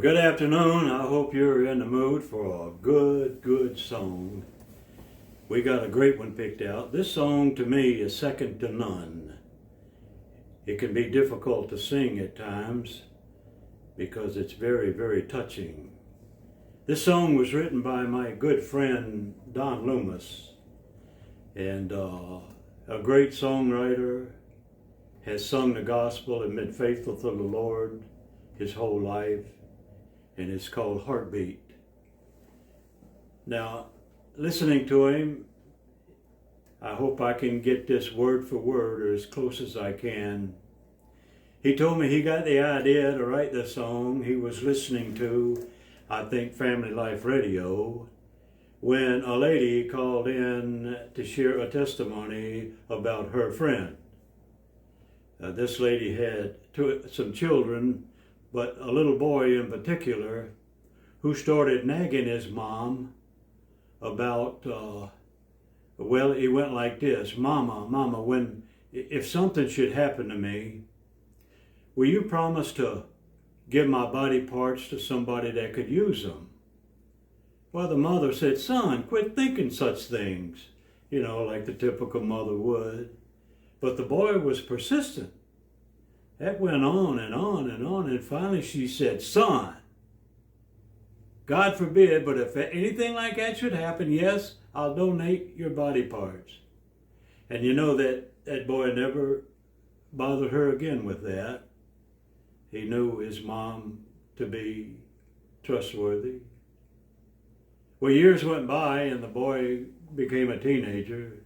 Good afternoon. I hope you're in the mood for a good song. We got a great one picked out. This song to me is second to none. It can be difficult to sing at times because it's very touching. This song was written by my good friend Don Loomis, and a great songwriter, has sung the gospel and been faithful to the Lord his whole life, and it's called Heartbeat. Now, listening to him, I hope I can get this word for word or as close as I can. He told me he got the idea to write this song. He was listening to, I think, Family Life Radio, when a lady called in to share a testimony about her friend. This lady had some children, but a little boy in particular, who started nagging his mom about, he went like this: Mama, if something should happen to me, will you promise to give my body parts to somebody that could use them? Well, the mother said, son, quit thinking such things, like the typical mother would. But the boy was persistent. That went on, and finally she said, son, God forbid, but if anything like that should happen, yes, I'll donate your body parts. And that boy never bothered her again with that. He knew his mom to be trustworthy. Well, years went by and the boy became a teenager,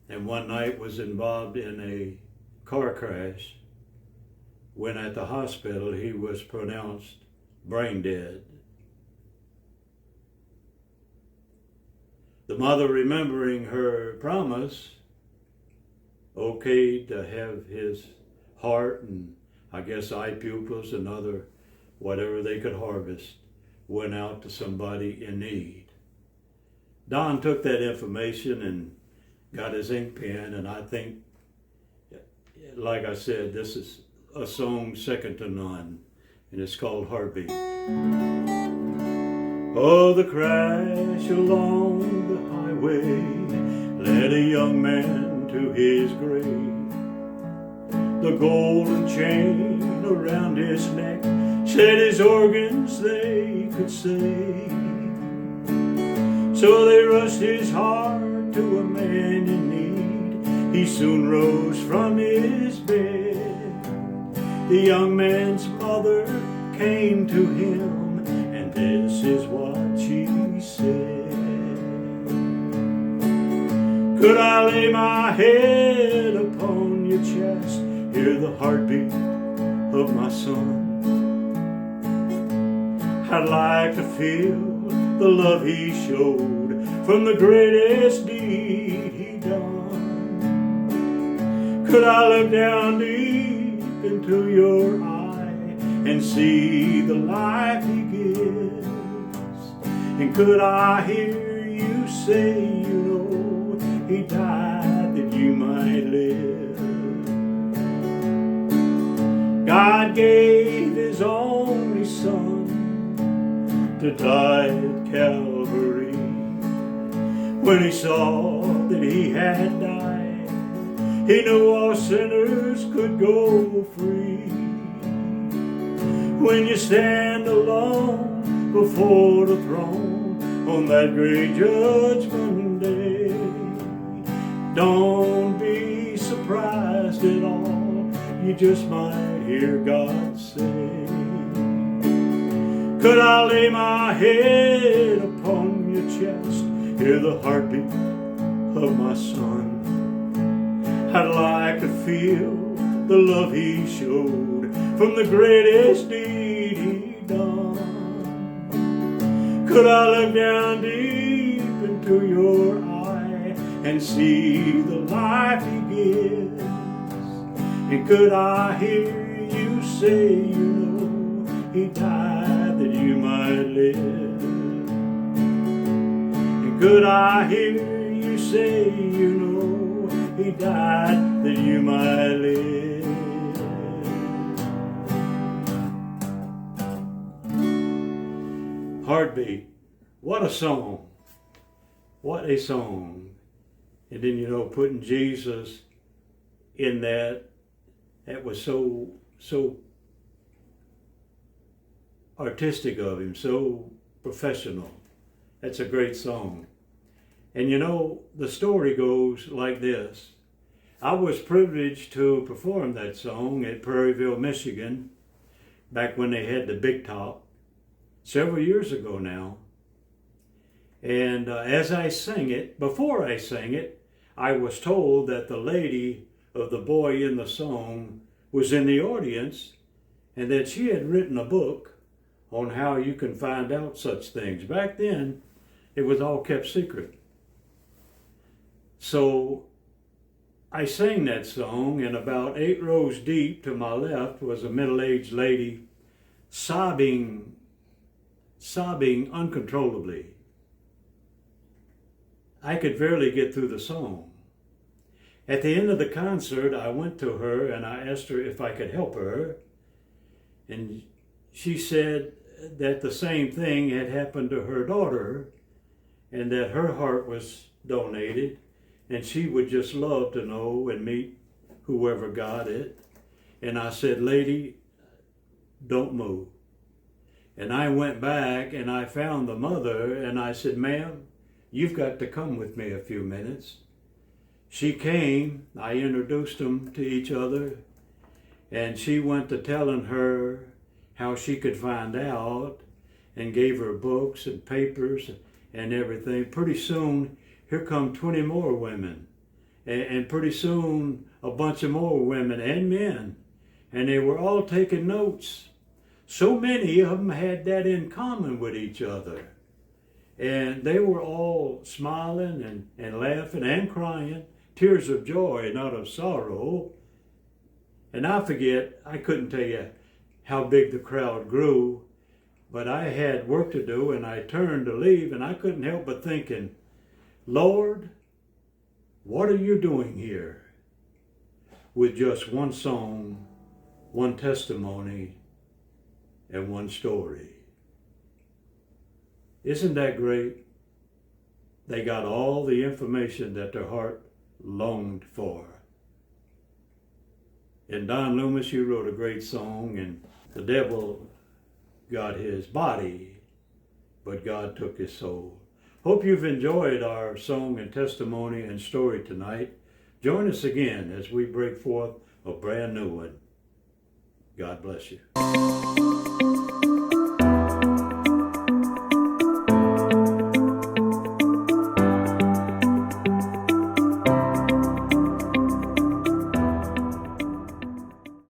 and one night was involved in a car crash. When at the hospital, he was pronounced brain dead. The mother, remembering her promise, okayed to have his heart and I guess eye pupils and other whatever they could harvest went out to somebody in need. Don took that information and got his ink pen, and I think, like I said, this is a song second to none, and it's called Heartbeat. Oh, the crash along the highway led a young man to his grave. The golden chain around his neck said his organs they could save. So they rushed his heart to a man in need. He soon rose from his bed. The young man's mother came to him, and this is what she said. Could I lay my head upon your chest, hear the heartbeat of my son? I'd like to feel the love he showed from the greatest deed he done. Could I look down deep into your eye and see the life he gives? And could I hear you say, he died that you might live? God gave his only son to die at Calvary. When he saw that he had died, he knew all sinners could go free. When you stand alone before the throne on that great judgment day, don't be surprised at all, you just might hear God say, could I lay my head upon your chest, hear the heartbeat of my son? I'd like to feel the love he showed from the greatest deed he done. Could I look down deep into your eye and see the life he gives? And could I hear you say, he died that you might live? And could I hear you say, he died that you might live? Heartbeat. What a song. What a song. And then, putting Jesus in that was so artistic of him, so professional. That's a great song. And the story goes like this. I was privileged to perform that song at Prairieville, Michigan, back when they had the Big Top, several years ago now. And as I sang it, before I sang it, I was told that the lady of the boy in the song was in the audience and that she had written a book on how you can find out such things. Back then, it was all kept secret. So I sang that song, and about 8 rows deep to my left was a middle-aged lady sobbing uncontrollably. I could barely get through the song. At the end of the concert, I went to her and I asked her if I could help her. And she said that the same thing had happened to her daughter and that her heart was donated and she would just love to know and meet whoever got it. And I said, lady, don't move. And I went back and I found the mother and I said, ma'am, you've got to come with me a few minutes. She came, I introduced them to each other, and she went to telling her how she could find out and gave her books and papers and everything. Pretty soon, here come 20 more women. And pretty soon, a bunch of more women and men. And they were all taking notes. So many of them had that in common with each other. And they were all smiling and laughing and crying, tears of joy, not of sorrow. And I couldn't tell you how big the crowd grew, but I had work to do and I turned to leave and I couldn't help but thinking, Lord, what are you doing here with just one song, one testimony, and one story? Isn't that great? They got all the information that their heart longed for. And Don Loomis, you wrote a great song, and the devil got his body, but God took his soul. Hope you've enjoyed our song and testimony and story tonight. Join us again as we break forth a brand new one. God bless you.